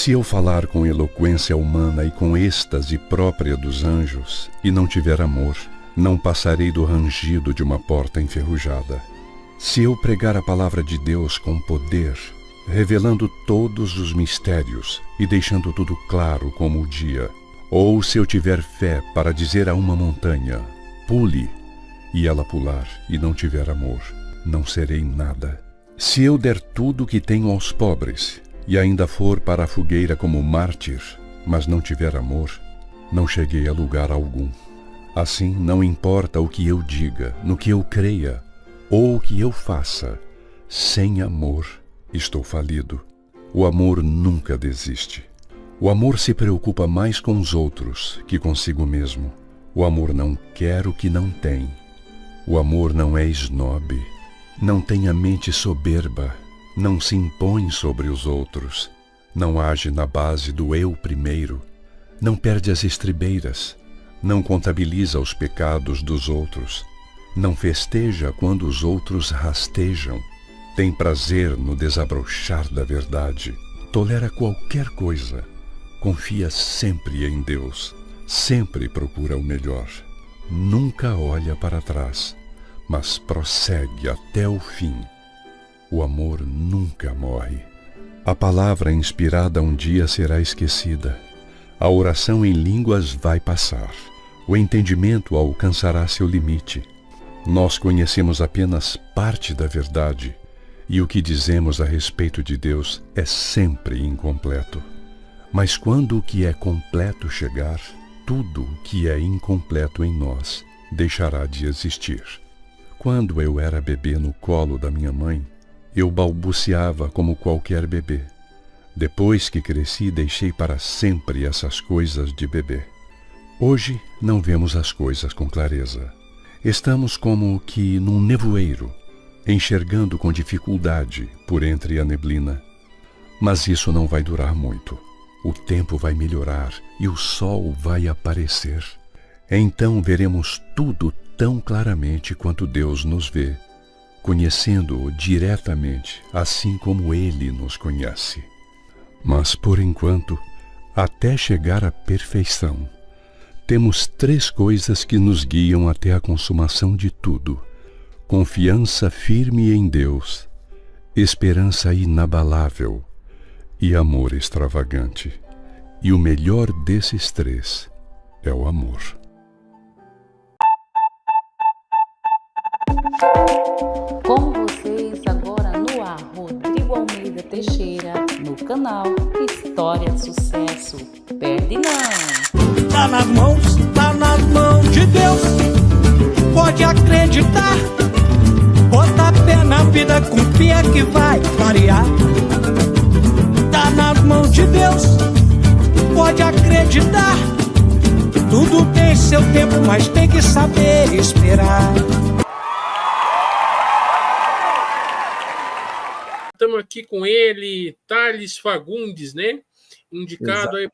Se eu falar com eloquência humana e com êxtase própria dos anjos, e não tiver amor, não passarei do rangido de uma porta enferrujada. Se eu pregar a palavra de Deus com poder, revelando todos os mistérios e deixando tudo claro como o dia, ou se eu tiver fé para dizer a uma montanha, pule, e ela pular, e não tiver amor, não serei nada. Se eu der tudo o que tenho aos pobres, e ainda for para a fogueira como mártir, mas não tiver amor, não cheguei a lugar algum. Assim, não importa o que eu diga, no que eu creia, ou o que eu faça, sem amor, estou falido. O amor nunca desiste. O amor se preocupa mais com os outros que consigo mesmo. O amor não quer o que não tem. O amor não é esnobe, não tem a mente soberba, não se impõe sobre os outros, não age na base do eu primeiro, não perde as estribeiras, não contabiliza os pecados dos outros, não festeja quando os outros rastejam, tem prazer no desabrochar da verdade, tolera qualquer coisa, confia sempre em Deus, sempre procura o melhor, nunca olha para trás, mas prossegue até o fim. O amor nunca morre. A palavra inspirada um dia será esquecida. A oração em línguas vai passar. O entendimento alcançará seu limite. Nós conhecemos apenas parte da verdade, e o que dizemos a respeito de Deus é sempre incompleto. Mas quando o que é completo chegar, tudo o que é incompleto em nós deixará de existir. Quando eu era bebê no colo da minha mãe, eu balbuciava como qualquer bebê. Depois que cresci, deixei para sempre essas coisas de bebê. Hoje não vemos as coisas com clareza. Estamos como que num nevoeiro, enxergando com dificuldade por entre a neblina. Mas isso não vai durar muito. O tempo vai melhorar e o sol vai aparecer. Então veremos tudo tão claramente quanto Deus nos vê, conhecendo-o diretamente, assim como Ele nos conhece. Mas, por enquanto, até chegar à perfeição, temos 3 coisas que nos guiam até a consumação de tudo: confiança firme em Deus, esperança inabalável e amor extravagante. E o melhor desses 3 é o amor. Com vocês agora no ar, Rodrigo Almeida Teixeira, no canal História de Sucesso. Perde não! Tá nas mãos de Deus, pode acreditar. Bota pé na vida, confia que vai variar. Tá nas mãos de Deus, pode acreditar. Tudo tem seu tempo, mas tem que saber esperar. Estamos aqui com ele, Thales Fagundes, né? Indicado aí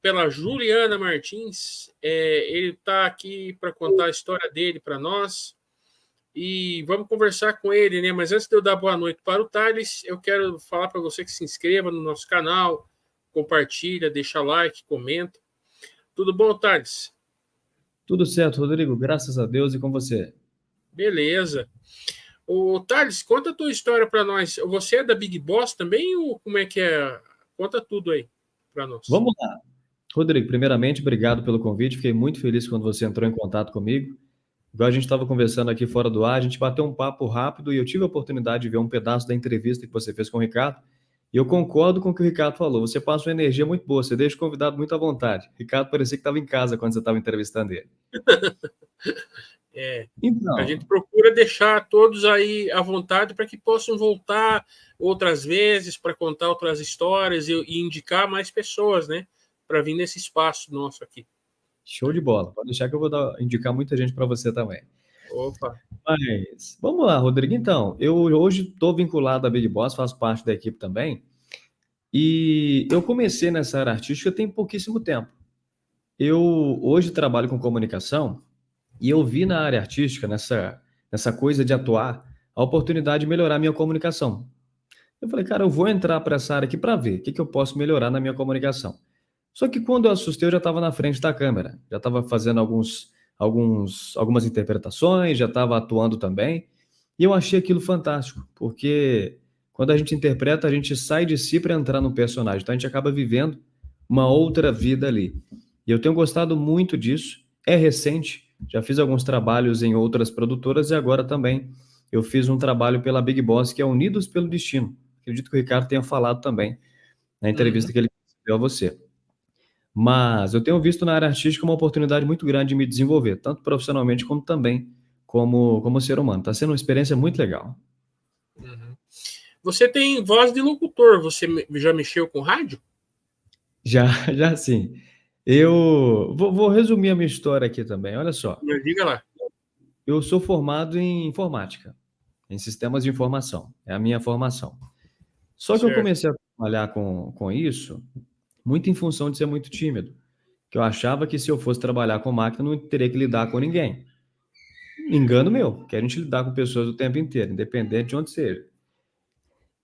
pela Juliana Martins. Ele está aqui para contar a história dele para nós. E vamos conversar com ele, né? Mas antes de eu dar boa noite para o Thales, eu quero falar para você que se inscreva no nosso canal, compartilha, deixa like, comenta. Tudo bom, Thales? Tudo certo, Rodrigo. Graças a Deus e com você. Beleza. Ô, Thales, conta a tua história para nós. Você é da Big Boss também ou como é que é? Conta tudo aí para nós. Vamos lá. Rodrigo, primeiramente, obrigado pelo convite. Fiquei muito feliz quando você entrou em contato comigo. Igual a gente estava conversando aqui fora do ar, a gente bateu um papo rápido e eu tive a oportunidade de ver um pedaço da entrevista que você fez com o Ricardo. E eu concordo com o que o Ricardo falou. Você passa uma energia muito boa, você deixa o convidado muito à vontade. Ricardo parecia que estava em casa quando você estava entrevistando ele. Então, a gente procura deixar todos aí à vontade para que possam voltar outras vezes para contar outras histórias e indicar mais pessoas, né? Para vir nesse espaço nosso aqui. Show de bola. Pode deixar que eu vou indicar muita gente para você também. Opa! Mas vamos lá, Rodrigo. Então, eu hoje estou vinculado à Big Boss, faço parte da equipe também. E eu comecei nessa área artística tem pouquíssimo tempo. Eu hoje trabalho com comunicação e eu vi na área artística, nessa coisa de atuar, a oportunidade de melhorar minha comunicação. Eu falei, cara, eu vou entrar para essa área aqui para ver o que eu posso melhorar na minha comunicação. Só que quando eu assustei, eu já estava na frente da câmera, já estava fazendo algumas interpretações, já estava atuando também, e eu achei aquilo fantástico, porque quando a gente interpreta, a gente sai de si para entrar no personagem, então a gente acaba vivendo uma outra vida ali. E eu tenho gostado muito disso, é recente, já fiz alguns trabalhos em outras produtoras e agora também eu fiz um trabalho pela Big Boss, que é Unidos pelo Destino. Acredito que o Ricardo tenha falado também na entrevista que ele deu a você. Mas eu tenho visto na área artística uma oportunidade muito grande de me desenvolver, tanto profissionalmente como também como ser humano. Está sendo uma experiência muito legal. Uhum. Você tem voz de locutor, você já mexeu com rádio? Já sim. Eu vou resumir a minha história aqui também, olha só. Diga lá. Eu sou formado em informática, em sistemas de informação, é a minha formação. Só que eu comecei a trabalhar com isso muito em função de ser muito tímido, que eu achava que se eu fosse trabalhar com máquina, não teria que lidar com ninguém. Engano meu, que a gente lidar com pessoas o tempo inteiro, independente de onde seja.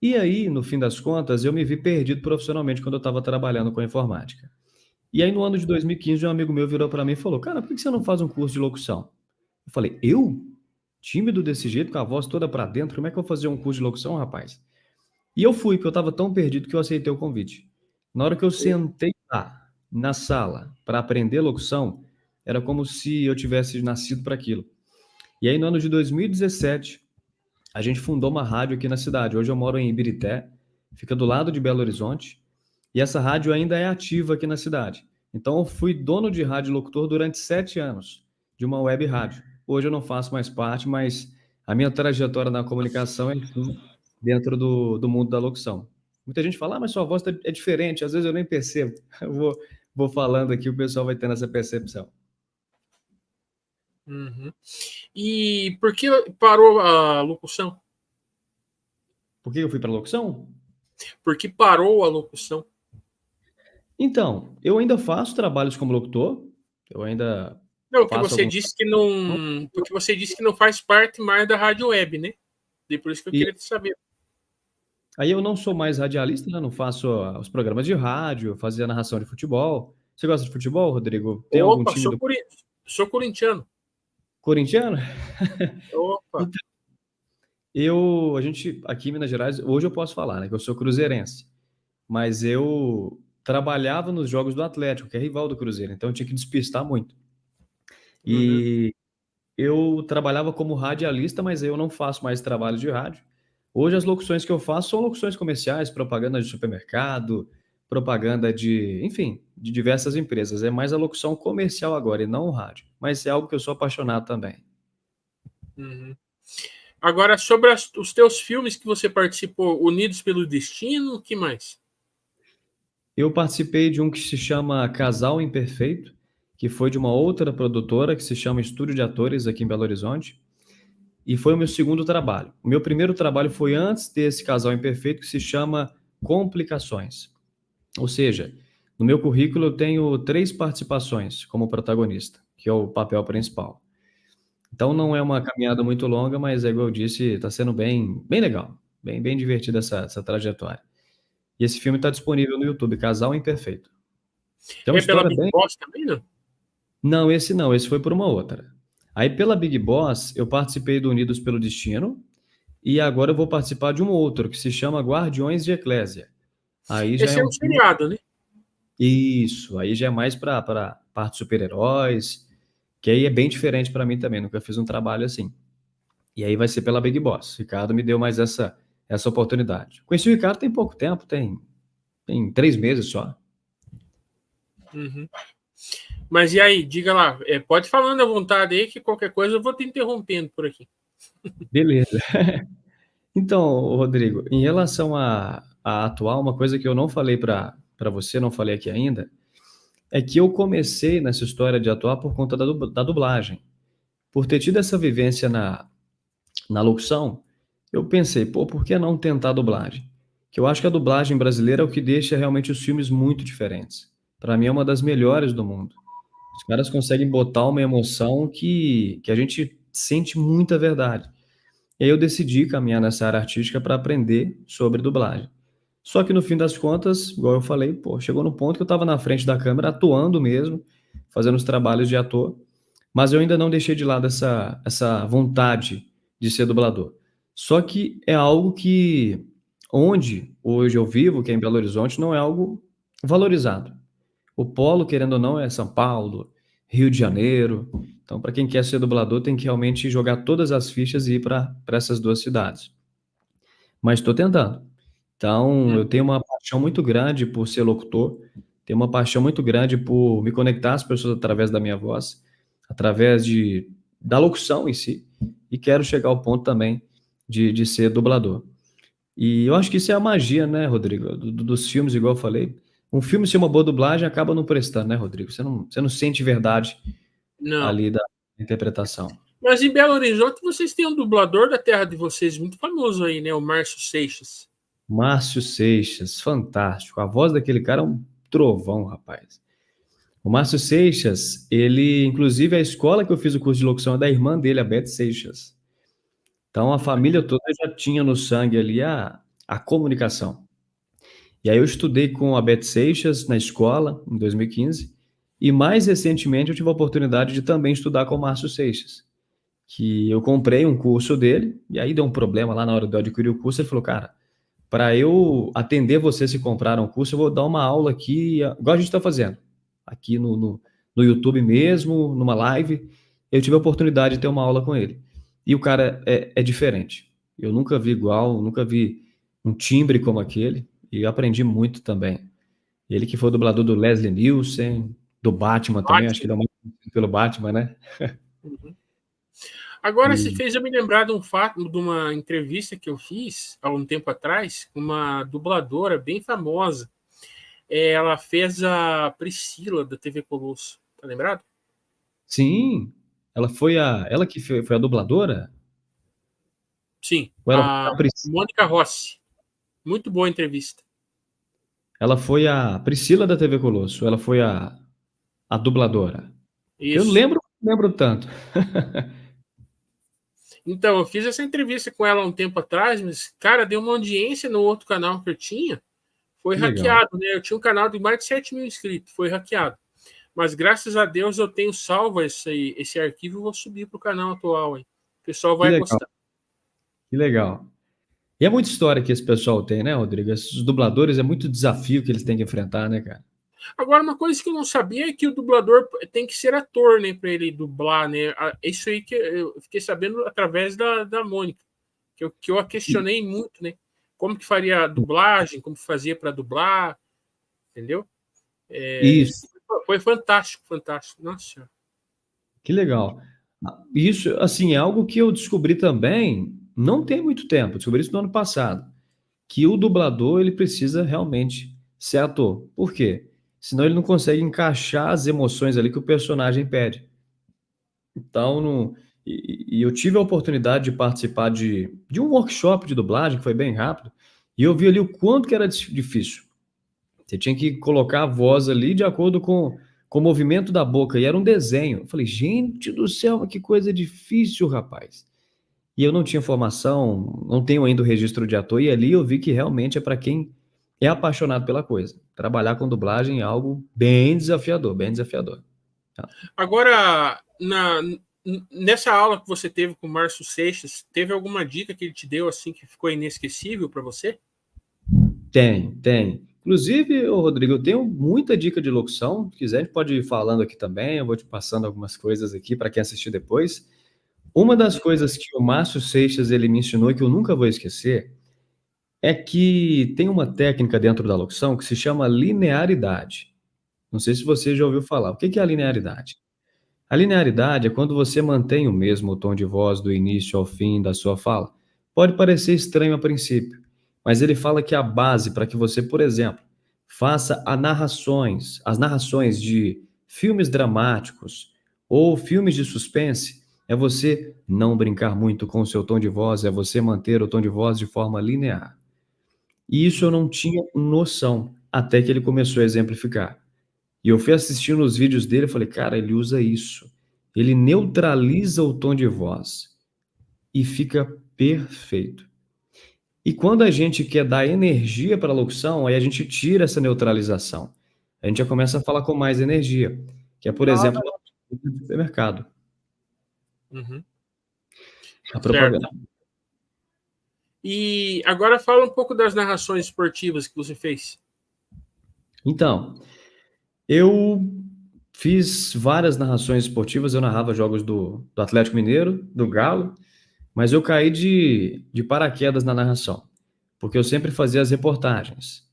E aí, no fim das contas, eu me vi perdido profissionalmente quando eu estava trabalhando com informática. E aí, no ano de 2015, um amigo meu virou para mim e falou, cara, por que você não faz um curso de locução? Eu falei, eu? Tímido desse jeito, com a voz toda para dentro, como é que eu vou fazer um curso de locução, rapaz? E eu fui, porque eu estava tão perdido que eu aceitei o convite. Na hora que eu sentei lá, na sala, para aprender locução, era como se eu tivesse nascido para aquilo. E aí, no ano de 2017, a gente fundou uma rádio aqui na cidade. Hoje eu moro em Ibirité, fica do lado de Belo Horizonte, e essa rádio ainda é ativa aqui na cidade. Então, eu fui dono de rádio locutor durante 7 anos, de uma web rádio. Hoje eu não faço mais parte, mas a minha trajetória na comunicação é sim, dentro do mundo da locução. Muita gente fala, mas sua voz é diferente, às vezes eu nem percebo. Eu vou falando aqui, o pessoal vai tendo essa percepção. Uhum. E por que parou a locução? Por que eu fui para a locução? Por que parou a locução? Então, eu ainda faço trabalhos como locutor, eu ainda Não, porque faço você alguns... disse que não, porque você disse que não faz parte mais da rádio web, né? E por isso que eu E queria te saber. aí eu não sou mais radialista, né? Não faço os programas de rádio, fazia narração de futebol. Você gosta de futebol, Rodrigo? Tem algum Opa, time do sou corintiano. corintiano? Opa. Então, a gente, aqui em Minas Gerais, hoje eu posso falar, né, que eu sou cruzeirense, mas eu trabalhava nos jogos do Atlético, que é rival do Cruzeiro, então eu tinha que despistar muito. E eu trabalhava como radialista, mas eu não faço mais trabalho de rádio. Hoje as locuções que eu faço são locuções comerciais, propaganda de supermercado, propaganda de, enfim, de diversas empresas. É mais a locução comercial agora e não o rádio. Mas é algo que eu sou apaixonado também. Uhum. Agora, sobre os teus filmes que você participou, Unidos pelo Destino, o que mais? Eu participei de um que se chama Casal Imperfeito, que foi de uma outra produtora que se chama Estúdio de Atores aqui em Belo Horizonte. E foi o meu segundo trabalho. O meu primeiro trabalho foi antes desse Casal Imperfeito, que se chama Complicações. Ou seja, no meu currículo eu tenho 3 participações como protagonista, que é o papel principal. Então não é uma caminhada muito longa, mas é igual eu disse, está sendo bem legal, bem divertida essa trajetória. E esse filme está disponível no YouTube, Casal Imperfeito. Então, uma É pela história Big bem... Boss também, não? Não, esse foi por uma outra. Aí pela Big Boss, eu participei do Unidos pelo Destino, e agora eu vou participar de um outro, que se chama Guardiões de Eclésia. Aí já Esse é é um um filme... seriado, né? Isso, aí já é mais para parte de super-heróis, que aí é bem diferente para mim também, nunca fiz um trabalho assim. E aí vai ser pela Big Boss. Ricardo me deu mais essa oportunidade. Conheci o Ricardo tem pouco tempo, tem 3 meses só. Uhum. Mas e aí, diga lá, pode falando à vontade aí, que qualquer coisa eu vou te interrompendo por aqui. Beleza. Então, Rodrigo, em relação a atuar, uma coisa que eu não falei para você, não falei aqui ainda, é que eu comecei nessa história de atuar por conta da dublagem. Por ter tido essa vivência na locução, eu pensei, por que não tentar a dublagem? Que eu acho que a dublagem brasileira é o que deixa realmente os filmes muito diferentes. Para mim é uma das melhores do mundo. Os caras conseguem botar uma emoção que a gente sente muita verdade. E aí eu decidi caminhar nessa área artística para aprender sobre dublagem. Só que no fim das contas, igual eu falei, pô, chegou no ponto que eu estava na frente da câmera atuando mesmo, fazendo os trabalhos de ator, mas eu ainda não deixei de lado essa vontade de ser dublador. Só que é algo que, onde hoje eu vivo, que é em Belo Horizonte, não é algo valorizado. O polo, querendo ou não, é São Paulo, Rio de Janeiro. Então, para quem quer ser dublador, tem que realmente jogar todas as fichas e ir para essas duas cidades. Mas estou tentando. Então, eu tenho uma paixão muito grande por ser locutor, tenho uma paixão muito grande por me conectar às pessoas através da minha voz, através da locução em si, e quero chegar ao ponto também de ser dublador. E eu acho que isso é a magia, né, Rodrigo, dos filmes, igual eu falei. Um filme sem uma boa dublagem acaba não prestando, né, Rodrigo? Você não sente verdade Não. ali da interpretação. Mas em Belo Horizonte vocês têm um dublador da terra de vocês muito famoso aí, né? O Márcio Seixas. Márcio Seixas, fantástico. A voz daquele cara é um trovão, rapaz. O Márcio Seixas, ele, inclusive, a escola que eu fiz o curso de locução é da irmã dele, a Beth Seixas. Então, a família toda já tinha no sangue ali a comunicação. E aí eu estudei com a Beth Seixas na escola, em 2015, e mais recentemente eu tive a oportunidade de também estudar com o Márcio Seixas, que eu comprei um curso dele, e aí deu um problema lá na hora de eu adquirir o curso, ele falou, cara, para eu atender você se comprar um curso, eu vou dar uma aula aqui, igual a gente está fazendo, aqui no YouTube mesmo, numa live, eu tive a oportunidade de ter uma aula com ele. E o cara é diferente. Eu nunca vi igual, nunca vi um timbre como aquele, e eu aprendi muito também. Ele que foi o dublador do Leslie Nielsen, do Batman também, acho que ele é mais conhecido pelo Batman, né? Uhum. Agora, se E fez eu me lembrar de um fato, de uma entrevista que eu fiz há um tempo atrás, com uma dubladora bem famosa. Ela fez a Priscila da TV Colosso. Tá lembrado? sim, ela que foi a dubladora? Sim, Ou ela foi a a Priscila? Mônica Rossi. Muito boa entrevista. Ela foi a Priscila da TV Colosso, ela foi a dubladora. Que eu Isso. não lembro tanto. Então, eu fiz essa entrevista com ela há um tempo atrás, mas, cara, deu uma audiência no outro canal que eu tinha. Foi Que legal. hackeado, né? Eu tinha um canal de mais de 7 mil inscritos, foi hackeado. Mas graças a Deus eu tenho salvo esse arquivo e vou subir para o canal atual. Hein? O pessoal Que vai legal, gostar. que legal. E é muita história que esse pessoal tem, né, Rodrigo? Esses dubladores é muito desafio que eles têm que enfrentar, né, cara? Agora, uma coisa que eu não sabia é que o dublador tem que ser ator, né, para ele dublar, né? Isso aí que eu fiquei sabendo através da Mônica, que eu a questionei muito, né? Como que faria a dublagem, como fazia para dublar, entendeu? Isso, Foi fantástico, fantástico. Nossa. que legal. Isso, assim, é algo que eu descobri também, não tem muito tempo, descobri isso no ano passado, que o dublador, ele precisa realmente ser ator. Por quê? Senão ele não consegue encaixar as emoções ali que o personagem pede. Então, e eu tive a oportunidade de participar de um workshop de dublagem, que foi bem rápido, e eu vi ali o quanto que era difícil. Você tinha que colocar a voz ali de acordo com o movimento da boca, e era um desenho. Eu falei, gente do céu, que coisa difícil, rapaz. E eu não tinha formação, não tenho ainda o registro de ator, e ali eu vi que realmente é para quem é apaixonado pela coisa. Trabalhar com dublagem é algo bem desafiador, bem desafiador. Tá? Agora, nessa aula que você teve com o Márcio Seixas, teve alguma dica que ele te deu assim que ficou inesquecível para você? Tem. Inclusive, ô Rodrigo, eu tenho muita dica de locução. Se quiser, a gente pode ir falando aqui também. Eu vou te passando algumas coisas aqui para quem assistir depois. Uma das coisas que o Márcio Seixas ele me ensinou e que eu nunca vou esquecer é que tem uma técnica dentro da locução que se chama linearidade. Não sei se você já ouviu falar. O que é a linearidade? A linearidade é quando você mantém o mesmo tom de voz do início ao fim da sua fala. Pode parecer estranho a princípio, mas ele fala que a base para que você, por exemplo, faça as narrações de filmes dramáticos ou filmes de suspense, é você não brincar muito com o seu tom de voz, é você manter o tom de voz de forma linear. E isso eu não tinha noção, até que ele começou a exemplificar. E eu fui assistindo os vídeos dele e falei, cara, ele usa isso. Ele neutraliza o tom de voz e fica Perfeito. E quando a gente quer dar energia para a locução, aí a gente tira essa neutralização. A gente já começa a falar com mais energia, que é, por exemplo, no supermercado. Uhum. A propaganda. E agora fala um pouco das narrações esportivas que você fez. Então, eu fiz várias narrações esportivas, eu narrava jogos do Atlético Mineiro, do Galo, mas eu caí de paraquedas na narração, porque eu sempre fazia as reportagens.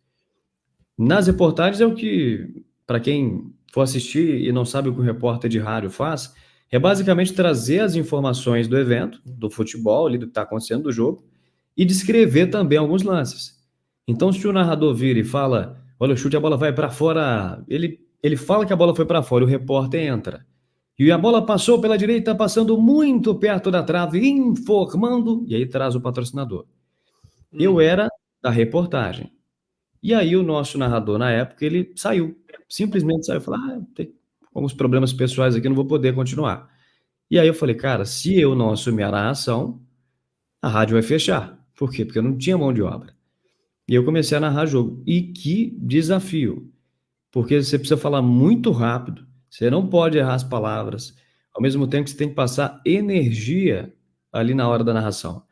Nas reportagens é o que, para quem for assistir e não sabe o que o repórter de rádio faz, é basicamente trazer as informações do evento, do futebol, ali do que está acontecendo do jogo, e descrever também alguns lances. Então, se o narrador vira e fala, olha, o chute, a bola vai para fora, ele fala que a bola foi para fora, o repórter entra. E a bola passou pela direita, passando muito perto da trave, informando, e aí traz o patrocinador. Eu era da reportagem. E aí o nosso narrador, na época, ele saiu. Simplesmente saiu. Falou, tem alguns problemas pessoais aqui, não vou poder continuar. E aí eu falei, cara, se eu não assumir a narração, a rádio vai fechar. Por quê? Porque eu não tinha mão de obra. E eu comecei a narrar jogo. E que desafio. Porque você precisa falar muito rápido, você não pode errar as palavras, ao mesmo tempo que você tem que passar energia ali na hora da narração.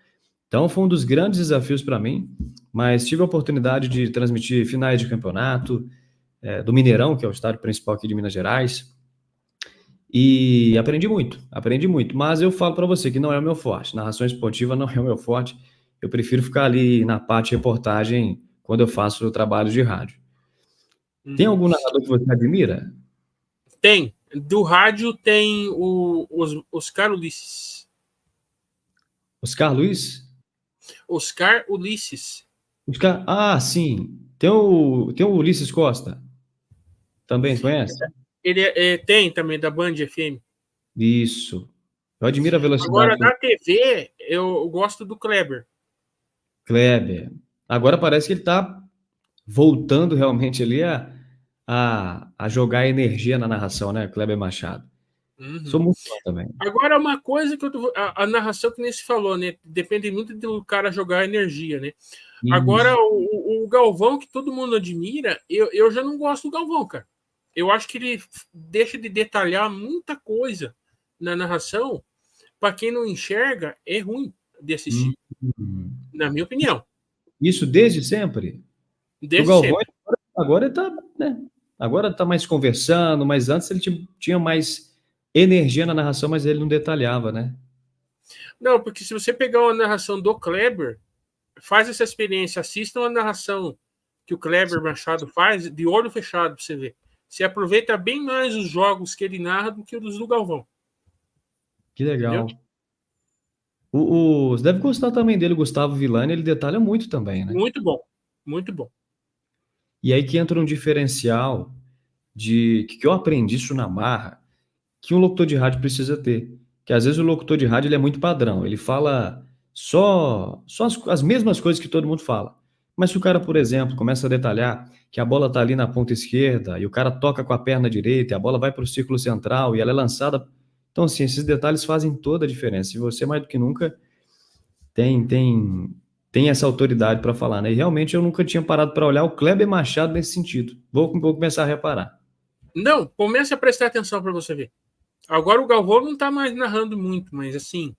Então foi um dos grandes desafios para mim, mas tive a oportunidade de transmitir finais de campeonato, do Mineirão, que é o estádio principal aqui de Minas Gerais, e aprendi muito, mas eu falo para você que não é o meu forte, narração esportiva não é o meu forte, eu prefiro ficar ali na parte de reportagem quando eu faço trabalho de rádio. Tem algum narrador que você admira? Tem. Do rádio tem o Oscar Ulisses. Oscar Luiz? Oscar Ulisses. Sim. Tem o Ulisses Costa. Também conhece? Ele tem também, da Band FM. Isso. Eu admiro a velocidade. Agora, da TV, eu gosto do Kleber. Agora parece que ele está voltando realmente ali a jogar energia na narração, né? Kleber Machado. Uhum. Sou muito fã também. Agora, uma coisa que a narração que nem se falou, né? Depende muito do cara jogar energia, né? Isso. Agora, o Galvão, que todo mundo admira, eu já não gosto do Galvão, cara. Eu acho que ele deixa de detalhar muita coisa na narração. Para quem não enxerga, é ruim de assistir. Na minha opinião. Isso desde sempre? Desde o Galvão, sempre. Agora ele tá, né? Agora tá mais conversando, mas antes ele tinha mais energia na narração, mas ele não detalhava, né? Não, porque se você pegar uma narração do Kleber, faz essa experiência, assista uma narração que o Kleber Machado faz de olho fechado para você ver. Você aproveita bem mais os jogos que ele narra do que os do Galvão. Que legal. Você deve gostar também dele, Gustavo Villani, ele detalha muito também, né? Muito bom, muito bom. E aí que entra um diferencial que eu aprendi isso na marra, que um locutor de rádio precisa ter. Que às vezes o locutor de rádio ele é muito padrão, ele fala só as mesmas coisas que todo mundo fala. Mas se o cara, por exemplo, começa a detalhar que a bola está ali na ponta esquerda e o cara toca com a perna direita e a bola vai para o círculo central e ela é lançada. Então, assim, esses detalhes fazem toda a diferença. E você, mais do que nunca, tem essa autoridade para falar, né? E realmente eu nunca tinha parado para olhar o Kleber Machado nesse sentido. Vou começar a reparar. Não, comece a prestar atenção para você ver. Agora o Galvão não está mais narrando muito, mas assim,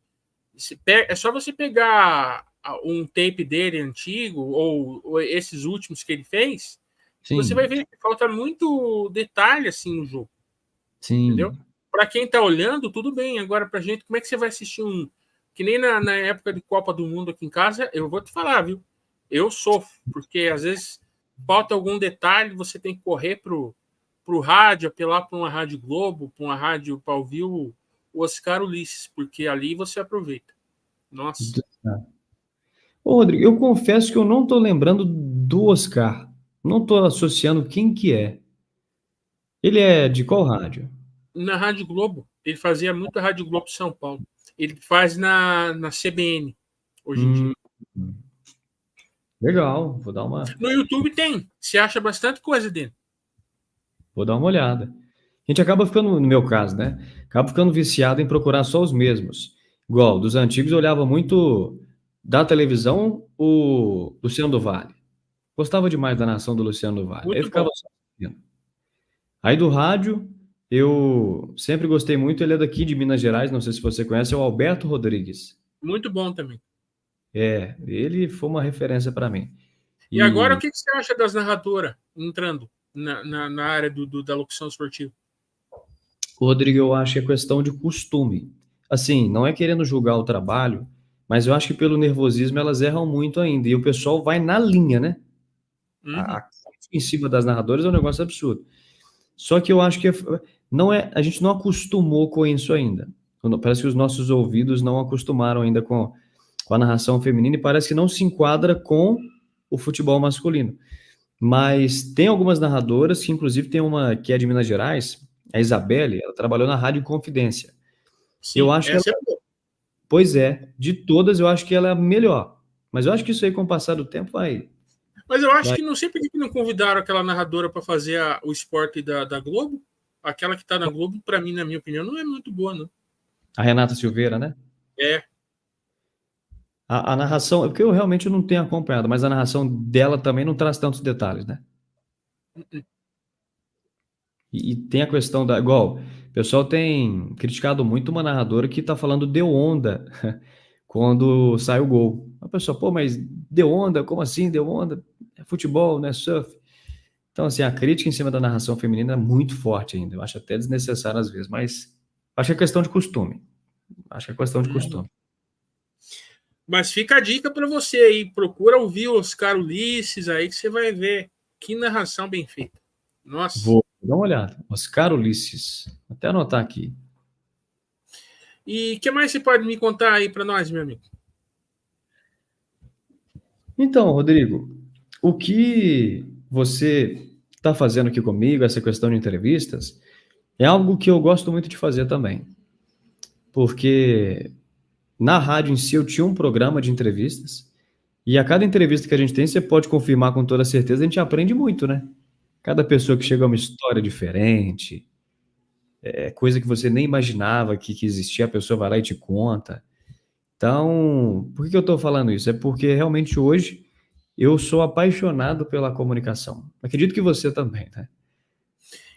é só você pegar um tape dele antigo ou esses últimos que ele fez, sim, você vai ver que falta muito detalhe assim no jogo. Sim. Entendeu? Para quem está olhando, tudo bem. Agora, para gente, como é que você vai assistir um... Que nem na época de Copa do Mundo aqui em casa, eu vou te falar, viu? Eu sofro, porque às vezes falta algum detalhe, você tem que correr pro rádio, apelar para uma Rádio Globo, para uma rádio para ouvir o Oscar Ulisses, porque ali você aproveita. Nossa. Ô, Rodrigo, eu confesso que eu não estou lembrando do Oscar. Não estou associando quem que é. Ele é de qual rádio? Na Rádio Globo. Ele fazia muito a Rádio Globo de São Paulo. Ele faz na CBN, hoje em dia. Legal, vou dar uma... No YouTube tem, você acha bastante coisa dele. Vou dar uma olhada. A gente acaba ficando, no meu caso, né? Acaba ficando viciado em procurar só os mesmos. Igual, dos antigos eu olhava muito Da televisão, o Luciano do Vale. Gostava demais da narração do Luciano do Vale. Aí eu Muito ficava bom. só assistindo. Aí do rádio, eu sempre gostei muito, ele é daqui de Minas Gerais, não sei se você conhece, é o Alberto Rodrigues. Muito bom também. Ele foi uma referência para mim. E agora, o que você acha das narradoras entrando na área da locução esportiva? Rodrigo, eu acho que é questão de costume. Assim, não é querendo julgar o trabalho, mas eu acho que pelo nervosismo elas erram muito ainda. E o pessoal vai na linha, né? A crítica em cima das narradoras é um negócio absurdo. Só que eu acho que a gente não acostumou com isso ainda. Parece que os nossos ouvidos não acostumaram ainda com a narração feminina e parece que não se enquadra com o futebol masculino. Mas tem algumas narradoras, que inclusive tem uma que é de Minas Gerais, a Isabelle, ela trabalhou na Rádio Confidência. Sim, eu acho que essa é boa. Pois é, de todas eu acho que ela é a melhor. Mas eu acho que isso aí, com o passar do tempo, vai... Mas eu acho que não sei por que não convidaram aquela narradora para fazer o esporte da Globo. Aquela que está na Globo, para mim, na minha opinião, não é muito boa, não. A Renata Silveira, né? É. A narração, é porque eu realmente não tenho acompanhado, mas a narração dela também não traz tantos detalhes, né? E tem a questão da... Igual, o pessoal tem criticado muito uma narradora que tá falando deu onda quando sai o gol. A pessoa, pô, mas deu onda? Como assim deu onda? É futebol, né? Surf. Então, assim, a crítica em cima da narração feminina é muito forte ainda. Eu acho até desnecessário às vezes, mas acho que é questão de costume. Mas fica a dica para você aí. Procura ouvir o Oscar Ulisses aí, que você vai ver que narração bem feita. Nossa. Vou dar uma olhada. Oscar Ulisses. Vou até anotar aqui. E o que mais você pode me contar aí para nós, meu amigo? Então, Rodrigo, o que você está fazendo aqui comigo, essa questão de entrevistas, é algo que eu gosto muito de fazer também. Porque na rádio em si eu tinha um programa de entrevistas e a cada entrevista que a gente tem, você pode confirmar com toda certeza, a gente aprende muito, né? Cada pessoa que chega é uma história diferente, coisa que você nem imaginava que existia, a pessoa vai lá e te conta. Então, por que eu estou falando isso? É porque realmente hoje eu sou apaixonado pela comunicação. Acredito que você também, né?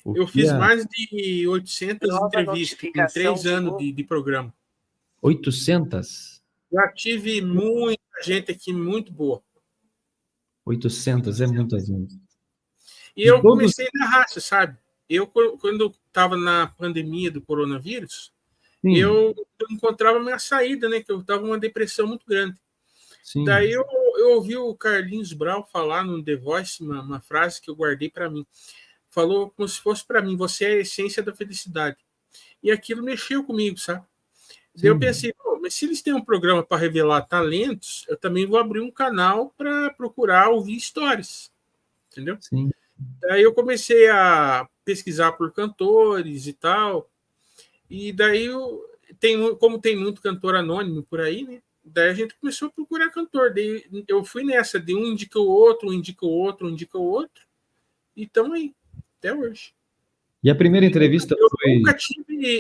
Eu fiz mais de 800 entrevistas em 3 anos de programa. 800? Já tive muita gente aqui muito boa. 800 é muita gente. E eu comecei na raça, sabe? Eu, quando estava na pandemia do coronavírus, eu encontrava minha saída, né? Que eu estava numa depressão muito grande. Sim. Daí eu ouvi o Carlinhos Brau falar no The Voice uma frase que eu guardei para mim. Falou como se fosse para mim: você é a essência da felicidade. E aquilo mexeu comigo, sabe? Daí eu pensei, mas se eles têm um programa para revelar talentos, eu também vou abrir um canal para procurar ouvir histórias. Entendeu? Sim. Daí eu comecei a pesquisar por cantores e tal. E daí, como tem muito cantor anônimo por aí, né? Daí a gente começou a procurar cantor. Daí eu fui nessa, de um indica o outro, um indica o outro, um indica o outro. E estamos aí, até hoje. E a primeira entrevista foi...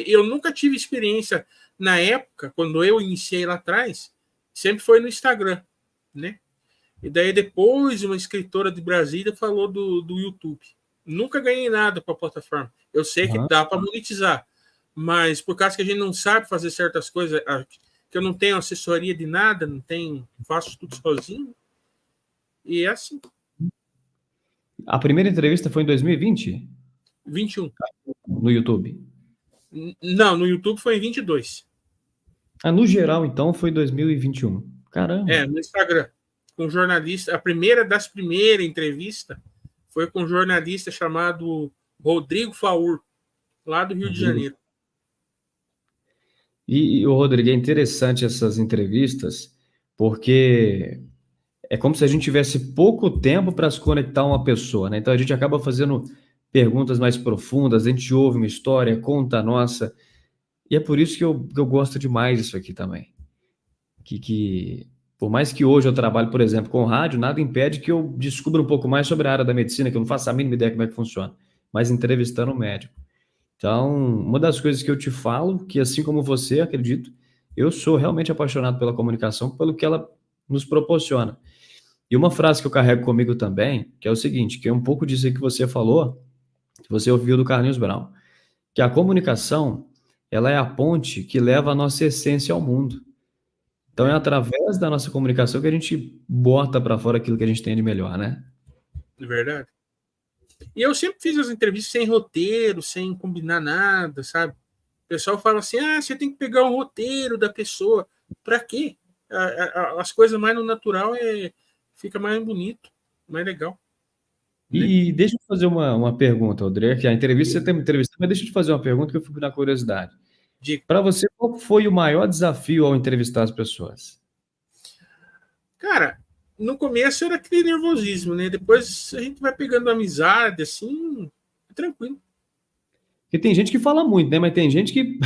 Eu nunca tive experiência na época, quando eu iniciei lá atrás, sempre foi no Instagram, né? E daí depois uma escritora de Brasília falou do YouTube. Nunca ganhei nada com a plataforma. Eu sei que dá para monetizar, mas por causa que a gente não sabe fazer certas coisas, que eu não tenho assessoria de nada, faço tudo sozinho, e é assim. A primeira entrevista foi em 2020? 21. No YouTube? Não, no YouTube foi em 22. No geral, então, foi 2021. Caramba. No Instagram. Com um jornalista, a primeira das primeiras entrevistas foi com um jornalista chamado Rodrigo Faur, lá do Rio de Janeiro. E Rodrigo, é interessante essas entrevistas, porque é como se a gente tivesse pouco tempo para se conectar a uma pessoa, né? Então a gente acaba fazendo perguntas mais profundas, a gente ouve uma história, conta a nossa, e é por isso que eu gosto demais disso aqui também. Que por mais que hoje eu trabalhe, por exemplo, com rádio, nada impede que eu descubra um pouco mais sobre a área da medicina, que eu não faço a mínima ideia como é que funciona, mas entrevistando um médico. Então, uma das coisas que eu te falo, que assim como você, acredito, eu sou realmente apaixonado pela comunicação, pelo que ela nos proporciona. E uma frase que eu carrego comigo também, que é o seguinte, que é um pouco disso aí que você falou, que você ouviu do Carlinhos Brown, que a comunicação, ela é a ponte que leva a nossa essência ao mundo. Então é através da nossa comunicação que a gente bota para fora aquilo que a gente tem de melhor, né? De verdade. E eu sempre fiz as entrevistas sem roteiro, sem combinar nada, sabe? O pessoal fala assim, você tem que pegar um roteiro da pessoa. Pra quê? As coisas mais no natural fica mais bonito, mais legal. E deixa eu fazer uma pergunta, Rodrigo, que a entrevista você tem uma entrevista, mas deixa eu te fazer uma pergunta que eu fico na curiosidade. Para você, qual foi o maior desafio ao entrevistar as pessoas? Cara, no começo era aquele nervosismo, né? Depois a gente vai pegando amizade, assim, tranquilo. Porque tem gente que fala muito, né? Mas tem gente que...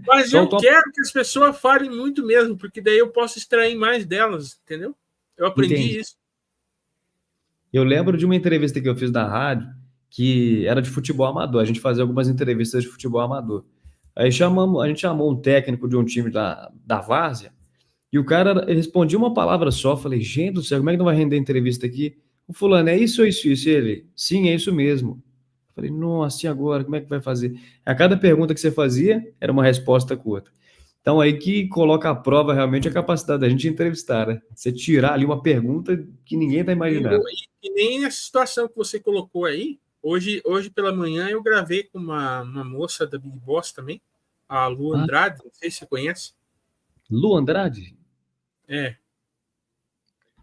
Mas eu quero que as pessoas falem muito mesmo, porque daí eu posso extrair mais delas, entendeu? Eu aprendi isso. Eu lembro de uma entrevista que eu fiz na rádio, que era de futebol amador. A gente fazia algumas entrevistas de futebol amador. Aí a gente chamou um técnico de um time da várzea, e o cara respondia uma palavra só. Falei, gente do céu, como é que não vai render entrevista aqui? O fulano, é isso ou isso? E ele, sim, é isso mesmo. Falei, nossa, e agora? Como é que vai fazer? A cada pergunta que você fazia, era uma resposta curta. Então, aí que coloca à prova realmente a capacidade da gente entrevistar, né? Você tirar ali uma pergunta que ninguém está imaginando. E nem essa situação que você colocou aí, hoje pela manhã eu gravei com uma moça da Big Boss também, a Lu Andrade, não sei se você conhece. Lu Andrade? É.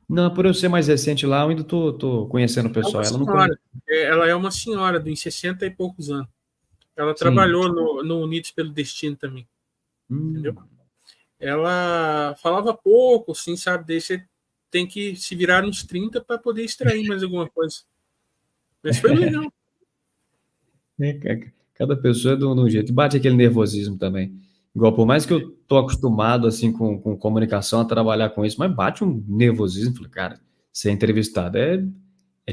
Não, por eu ser mais recente lá, eu ainda tô conhecendo o pessoal. Ela é uma senhora de 60 e poucos anos. Ela trabalhou no Unidos pelo Destino também. Entendeu? Ela falava pouco, assim, sabe? Daí você tem que se virar nos 30 para poder extrair mais alguma coisa. Mas foi legal. Cada pessoa é de um jeito. Bate aquele nervosismo também. Igual, por mais que eu tô acostumado, assim, com comunicação, a trabalhar com isso, mas bate um nervosismo. Falei, cara, ser entrevistado é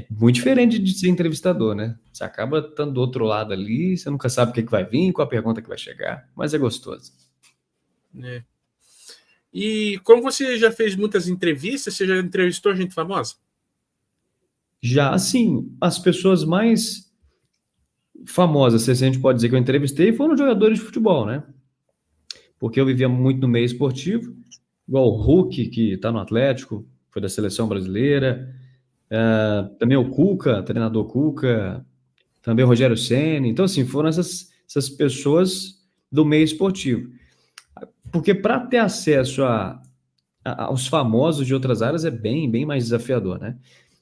muito diferente de ser entrevistador, né? Você acaba estando do outro lado ali, você nunca sabe o que vai vir, qual a pergunta que vai chegar, mas é gostoso. É. E como você já fez muitas entrevistas, você já entrevistou gente famosa? Já, assim, as pessoas mais famosas, se a gente pode dizer que eu entrevistei, foram jogadores de futebol, né? Porque eu vivia muito no meio esportivo, igual o Hulk, que está no Atlético, foi da seleção brasileira, também o Cuca, treinador Cuca, também o Rogério Ceni. Então, assim, foram essas pessoas do meio esportivo. Porque para ter acesso aos famosos de outras áreas é bem mais desafiador, né?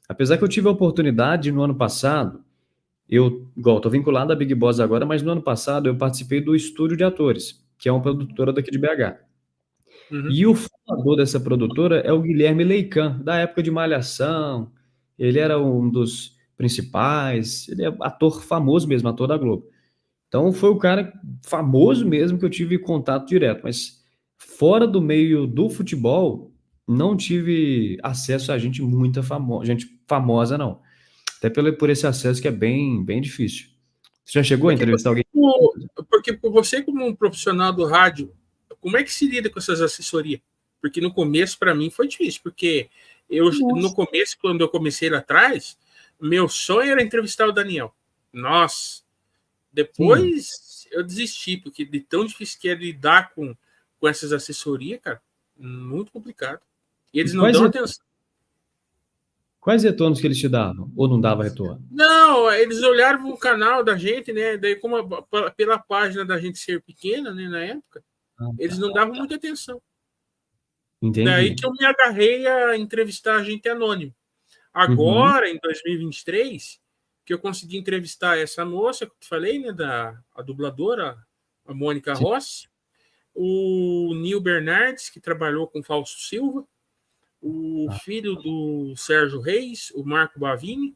Apesar que eu tive a oportunidade no ano passado, estou vinculado à Big Boss agora, mas no ano passado eu participei do Estúdio de Atores, que é uma produtora daqui de BH. Uhum. E o fundador dessa produtora é o Guilherme Leican, da época de Malhação. Ele era um dos principais, ele é ator famoso mesmo, ator da Globo. Então foi o cara famoso mesmo que eu tive contato direto, mas fora do meio do futebol, não tive acesso a gente famosa, não. Até por esse acesso que é bem difícil. Você já chegou a entrevistar alguém? Porque você, como um profissional do rádio, como é que se lida com essas assessorias? Porque no começo, para mim, foi difícil, porque no começo, quando eu comecei lá atrás, meu sonho era entrevistar o Daniel. Nossa! Depois eu desisti, porque de tão difícil que é lidar com essas assessorias, cara, muito complicado. E eles não dão atenção. Quais retornos que eles te davam? Ou não dava retorno? Não, eles olharam o canal da gente, né? Daí, pela página da gente ser pequena, né, na época, eles não davam muita atenção. Entendi. Daí que eu me agarrei a entrevistar gente anônima. Agora, em 2023, que eu consegui entrevistar essa moça que eu falei, né, a dubladora, a Mônica Rossi, o Nil Bernardes, que trabalhou com Fausto Silva, o filho do Sérgio Reis, o Marco Bavini.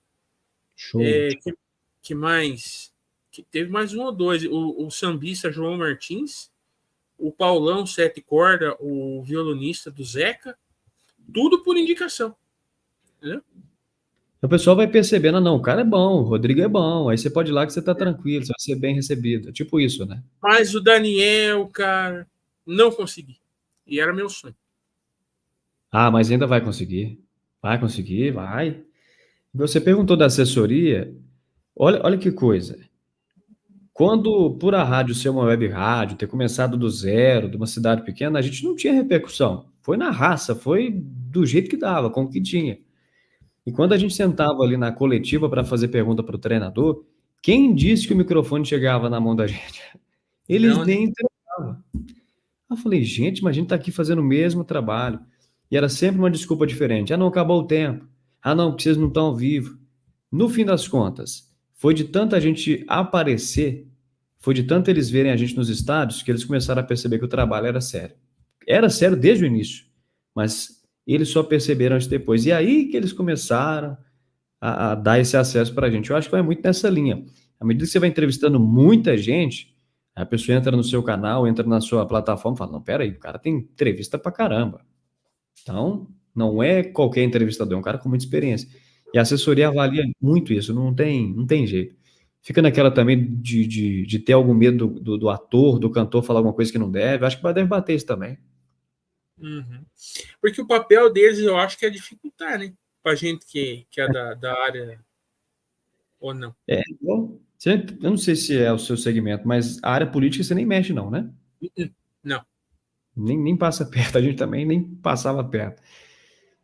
Show. Que mais? Que teve mais um ou dois. O sambista João Martins, o Paulão Sete Corda, o violonista do Zeca. Tudo por indicação. Entendeu? O pessoal vai percebendo, não, o cara é bom, o Rodrigo é bom, aí você pode ir lá que você tá tranquilo, você vai ser bem recebido. Tipo isso, né? Mas o Daniel, cara, não consegui. E era meu sonho. Ah, mas ainda vai conseguir. Vai conseguir, vai. Você perguntou da assessoria. Olha que coisa. Quando, por a rádio ser uma web rádio, ter começado do zero, de uma cidade pequena, a gente não tinha repercussão. Foi na raça, foi do jeito que dava, com o que tinha. E quando a gente sentava ali na coletiva para fazer pergunta para o treinador, quem disse que o microfone chegava na mão da gente? Eles Não, né? nem entregavam. Eu falei, gente, mas a gente está aqui fazendo o mesmo trabalho. E era sempre uma desculpa diferente. Ah, não, acabou o tempo. Ah, não, porque vocês não estão ao vivo. No fim das contas, foi de tanta gente aparecer, foi de tanto eles verem a gente nos estádios, que eles começaram a perceber que o trabalho era sério. Era sério desde o início, mas eles só perceberam isso depois. E aí que eles começaram a dar esse acesso para a gente. Eu acho que vai muito nessa linha. À medida que você vai entrevistando muita gente, a pessoa entra no seu canal, entra na sua plataforma e fala, não, peraí, o cara tem entrevista pra caramba. Então, não é qualquer entrevistador, é um cara com muita experiência. E a assessoria avalia muito isso, não tem jeito. Fica naquela também de ter algum medo do ator, do cantor falar alguma coisa que não deve. Acho que deve bater isso também. Uhum. Porque o papel deles eu acho que é dificultar, né? Pra gente que é da área ou não. Bom, eu não sei se é o seu segmento, mas a área política você nem mexe, não, né? Não. Nem passa perto, a gente também nem passava perto.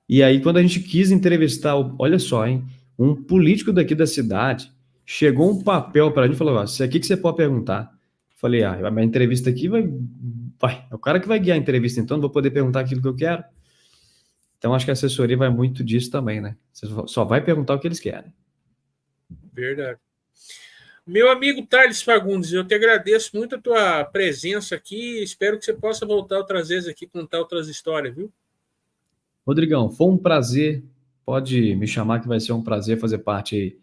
E aí, quando a gente quis entrevistar, olha só, hein, um político daqui da cidade, chegou um papel para a gente e falou: ó, isso aqui que você pode perguntar. Falei: a minha entrevista aqui é o cara que vai guiar a entrevista, então não vou poder perguntar aquilo que eu quero. Então, acho que a assessoria vai muito disso também, né? Você só vai perguntar o que eles querem. Verdade. Meu amigo Thales Fagundes, eu te agradeço muito a tua presença aqui. Espero que você possa voltar outras vezes aqui contar outras histórias, viu? Rodrigão, foi um prazer. Pode me chamar que vai ser um prazer fazer parte aí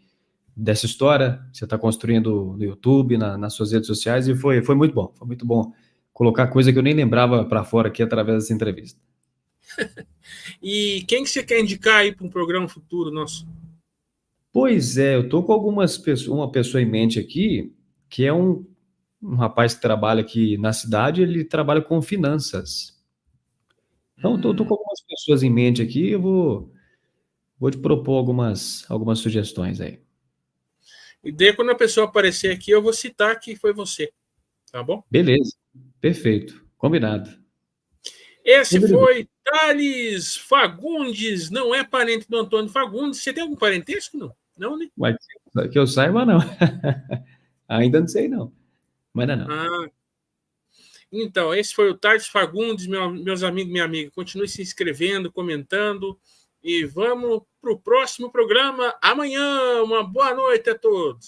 dessa história que você está construindo no YouTube, nas suas redes sociais, e foi muito bom. Foi muito bom colocar coisa que eu nem lembrava para fora aqui através dessa entrevista. E quem que você quer indicar aí para um programa futuro nosso? Pois é, eu tô com uma pessoa em mente aqui, que é um rapaz que trabalha aqui na cidade, ele trabalha com finanças. Então, eu tô com algumas pessoas em mente aqui, eu vou te propor algumas sugestões aí. E daí, quando a pessoa aparecer aqui, eu vou citar que foi você, tá bom? Beleza, perfeito, combinado. Esse Rodrigo, foi Thales Fagundes, não é parente do Antônio Fagundes. Você tem algum parentesco? Não, não, né? mas que eu saiba, não. Ainda não sei, não. Mas ainda não. Ah, então, esse foi o Thales Fagundes, meus amigos, minha amiga. Continue se inscrevendo, comentando. E vamos para o próximo programa amanhã. Uma boa noite a todos.